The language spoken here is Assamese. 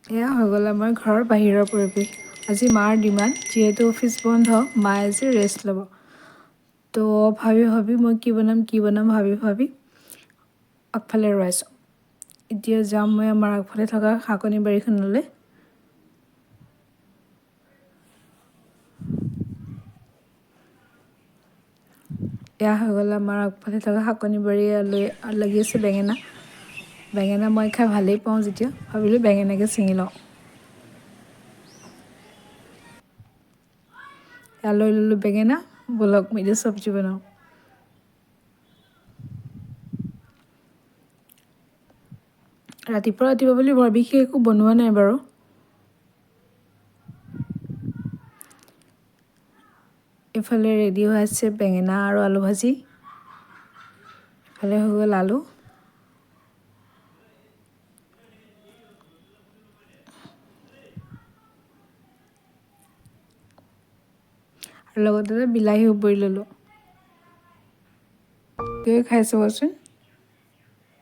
এয়া হৈ গ'ল আমাৰ ঘৰৰ বাহিৰৰ পৰিৱেশ। আজি মাৰ ডিমাণ্ড, যিহেতু অফিচ বন্ধ, মায়ে আজি ৰেষ্ট ল'ব। তো ভাবি মই কি বনাম ভাবি আগফালে ৰৈছোঁ। এতিয়া যাম মই আমাৰ আগফালে থকা শাকনি বাৰীখনলৈ। এয়া হৈ গ'ল আমাৰ আগফালে থকা শাকনি বাৰী লাগি আছে বেঙেনা। বেঙেনা মই খাই ভালেই পাওঁ, যেতিয়া ভাবিলোঁ বেঙেনাকে ছিঙি লওঁ। এয়া লৈ ল'লোঁ বেঙেনা, ব'লক মই এতিয়া চব্জি বনাওঁ। ৰাতিপুৱা বুলি বৰ বিশেষ একো বনোৱা নাই বাৰু। এইফালে ৰেডি হৈ আছে বেঙেনা আৰু আলু ভাজি। ইফালে হৈ গ'ল আলু। আৰু লগতে বিলাহী উবৰি ল'লোঁ। খাই চাবচোন।